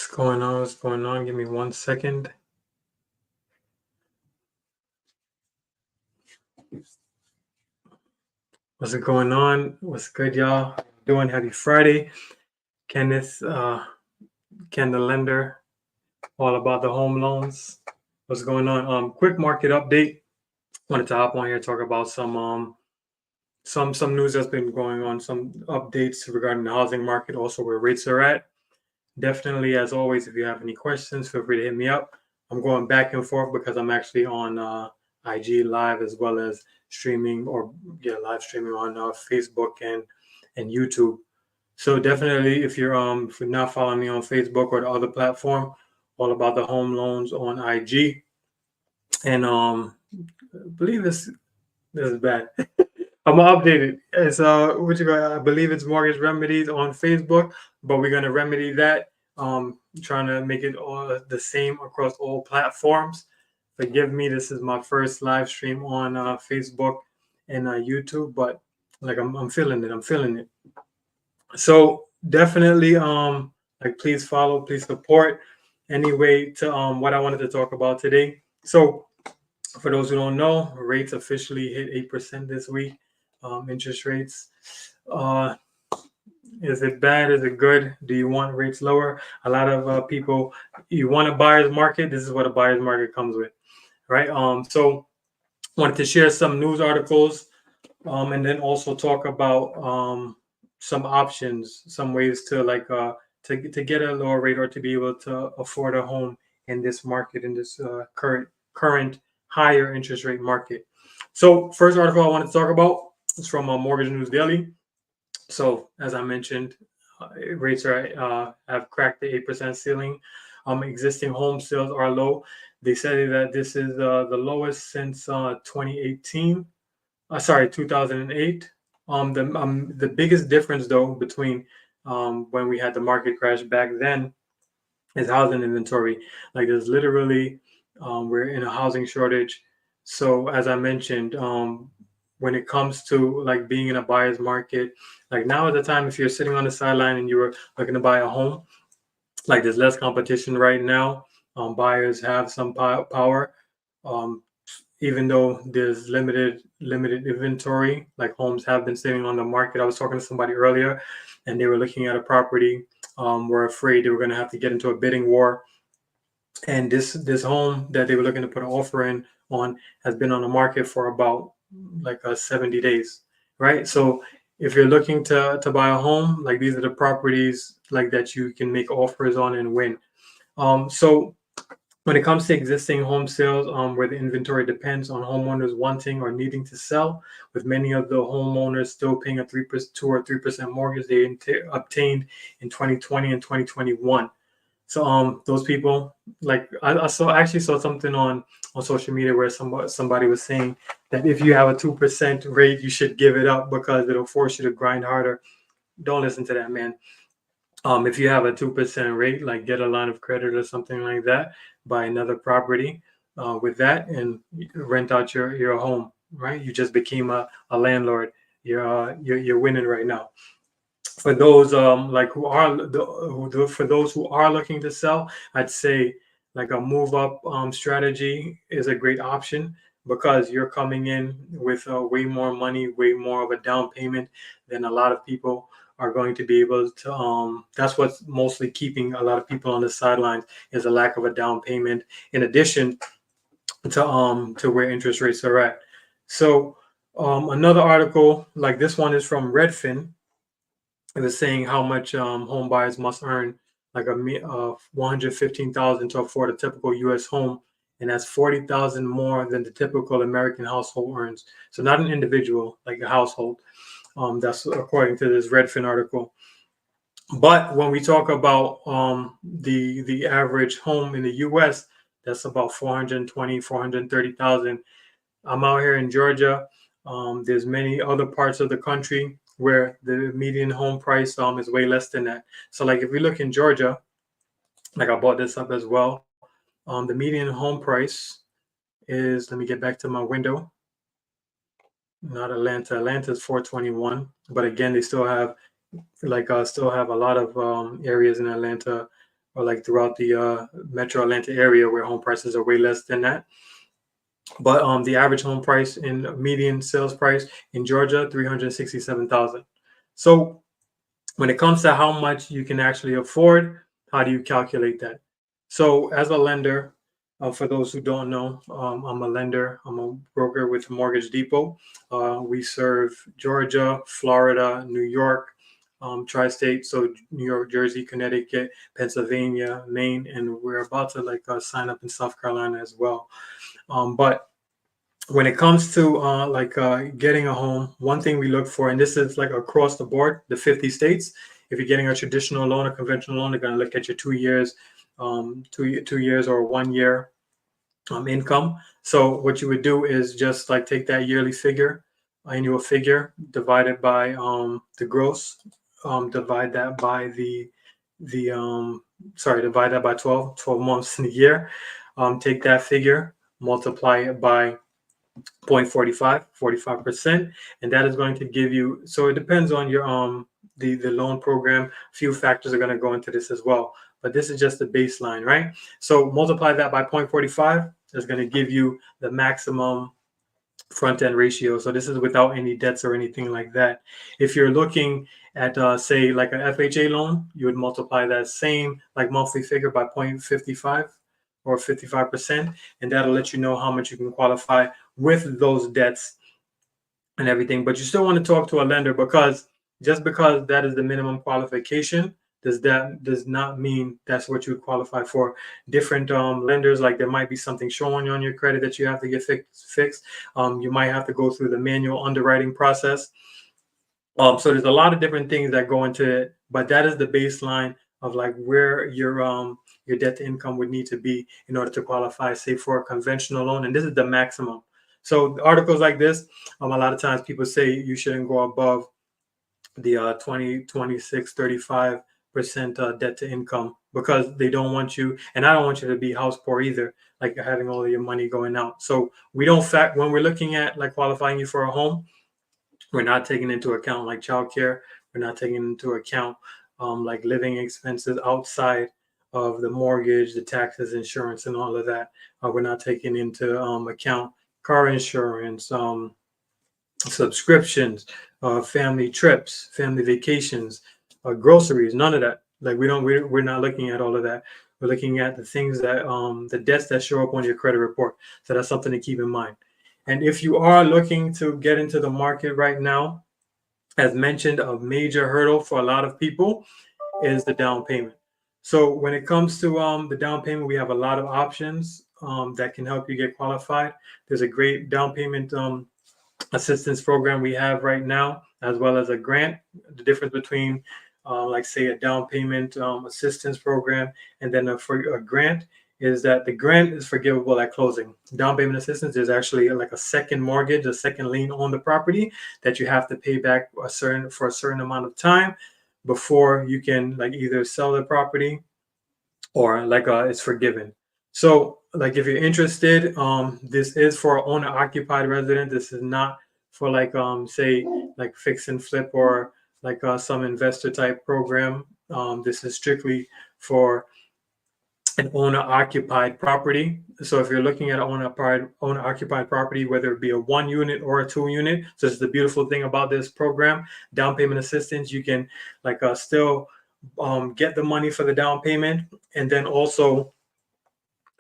What's going on? What's going on? Give me 1 second. What's going on? What's good, y'all? How you doing? Happy Friday. Kenneth, Ken the lender, all about the home loans. What's going on? Quick market update. Wanted to hop on here, talk about some news that's been going on, some updates regarding the housing market, also where rates are at. Definitely, as always, if you have any questions, feel free to hit me up. I'm going back and forth because I'm actually on IG live as well as streaming live streaming on Facebook and YouTube. So definitely, if you're not following me on Facebook or the other platform, all about the home loans on IG, and I believe this is bad. I'm gonna update it. It's I believe it's Mortgage Remedies on Facebook, but we're gonna remedy that. Trying to make it all the same across all platforms. Forgive me, this is my first live stream on Facebook and YouTube, but like I'm feeling it. I'm feeling it. So definitely, like please follow, please support. Anyway, to what I wanted to talk about today. So for those who don't know, rates officially hit 8% this week. Interest rates. Uh, is it bad? Is it good? Do you want rates lower? A lot of people, you want a buyer's market. This is what a buyer's market comes with, right? So wanted to share some news articles, and then also talk about some options, some ways to to get a lower rate or to be able to afford a home in this market, in this current higher interest rate market. So first article I wanted to talk about is from Mortgage News Daily. So as I mentioned, rates have cracked the 8% ceiling. Existing home sales are low. They say that this is the lowest since 2018. 2008. The biggest difference though between when we had the market crash back then is housing inventory. Like there's literally we're in a housing shortage. So as I mentioned, when it comes to like being in a buyer's market, like now at the time, if you're sitting on the sideline and you were looking to buy a home, like there's less competition right now. Buyers have some power. Um, Even though there's limited inventory, like homes have been sitting on the market. I was talking to somebody earlier, and they were looking at a property. Were afraid they were going to have to get into a bidding war, and this home that they were looking to put an offer in on has been on the market for about 70 days, right? So if you're looking to buy a home, like these are the properties like that you can make offers on and win. So when it comes to existing home sales, where the inventory depends on homeowners wanting or needing to sell, with many of the homeowners still paying a 2 or 3% mortgage they obtained in 2020 and 2021. So those people, like I actually saw something on social media where somebody was saying that if you have a 2% rate, you should give it up because it'll force you to grind harder. Don't listen to that, man. If you have a 2% rate, like get a line of credit or something like that, buy another property with that and rent out your home, right? You just became a landlord. You're winning right now. For those like who are for those who are looking to sell, I'd say like a move up strategy is a great option because you're coming in with way more money, way more of a down payment than a lot of people are going to be able to. That's what's mostly keeping a lot of people on the sidelines is a lack of a down payment. In addition to where interest rates are at. So another article like this one is from Redfin. It was saying how much home buyers must earn, like 115,000 to afford a typical U.S. home, and that's 40,000 more than the typical American household earns. So not an individual, like a household. That's according to this Redfin article. But when we talk about the average home in the U.S., that's about 420, 430,000. I'm out here in Georgia. There's many other parts of the country where the median home price is way less than that. So like if we look in Georgia, like I bought this up as well. The median home price is, let me get back to my window. Not Atlanta. Atlanta is 421, but again, they still have still have a lot of areas in Atlanta or like throughout the metro Atlanta area where home prices are way less than that. But the average home price in median sales price in Georgia, 367,000. So when it comes to how much you can actually afford, how do you calculate that? So as a lender, for those who don't know, I'm a lender. I'm a broker with Mortgage Depot. We serve Georgia, Florida, New York, tri-state, so New York, Jersey, Connecticut, Pennsylvania, Maine, and we're about to sign up in South Carolina as well. But when it comes to getting a home, one thing we look for, and this is like across the board, the 50 states. If you're getting a traditional loan, a conventional loan, they're going to look at your 2 years, 2 years or 1 year income. So what you would do is just like take that yearly figure, annual figure, divide it by the gross, divide that by divide that by 12 months in a year. Take that figure, multiply it by 45%, and that is going to give you, so it depends on your the loan program. A few factors are going to go into this as well, but this is just the baseline, right? So multiply that by 0.45 is going to give you the maximum front end ratio. So this is without any debts or anything like that. If you're looking at say like an FHA loan, you would multiply that same like monthly figure by 0.55 or 55%, and that'll let you know how much you can qualify with those debts and everything. But you still want to talk to a lender, because just because that is the minimum qualification does not mean that's what you would qualify for. Different lenders, like there might be something showing on your credit that you have to get fixed. You might have to go through the manual underwriting process. So there's a lot of different things that go into it, but that is the baseline of like where your debt to income would need to be in order to qualify, say, for a conventional loan, and this is the maximum. So articles like this, a lot of times people say you shouldn't go above the 20, 26, 35% debt to income, because they don't want you, and I don't want you to be house poor either, like having all of your money going out. So we don't when we're looking at like qualifying you for a home, we're not taking into account like childcare. We're not taking into account like living expenses outside of the mortgage, the taxes, insurance, and all of that. We're not taking into account car insurance, subscriptions, family trips, family vacations, groceries. None of that. Like we're not looking at all of that. We're looking at the things that the debts that show up on your credit report. So that's something to keep in mind. And if you are looking to get into the market right now, as mentioned, a major hurdle for a lot of people is the down payment. So when it comes to the down payment, we have a lot of options that can help you get qualified. There's a great down payment assistance program we have right now, as well as a grant. The difference between like say a down payment assistance program and then a grant is that the grant is forgivable at closing. Down payment assistance is actually like a second mortgage, a second lien on the property that you have to pay back for a certain amount of time before you can like either sell the property or like it's forgiven. So like if you're interested, this is for owner occupied resident. This is not for like say like fix and flip or like some investor type program. This is strictly for an owner occupied property. So if you're looking at owner occupied property, whether it be a 1 unit or a 2 unit, so this is the beautiful thing about this program, down payment assistance, you can like still get the money for the down payment, and then also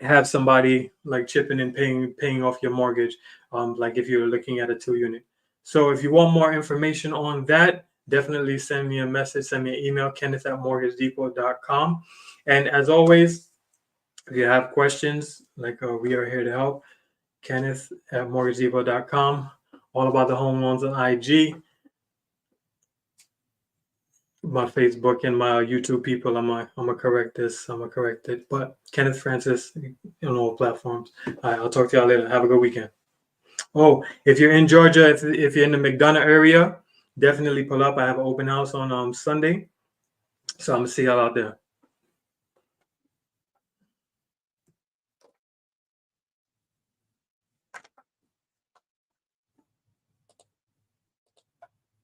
have somebody like chipping and paying off your mortgage, like if you're looking at a 2 unit. So if you want more information on that, definitely send me a message, send me an email, kenneth@mortgagedepot.com. And as always, if you have questions, like we are here to help. Kenneth@mortgagedepot.com. All about the home loans on IG, my Facebook, and my YouTube people. I'm gonna correct this. I'm gonna correct it. But Kenneth Francis on all platforms. All right, I'll talk to y'all later. Have a good weekend. Oh, if you're in Georgia, if you're in the McDonough area, definitely pull up. I have an open house on Sunday, so I'm gonna see y'all out there.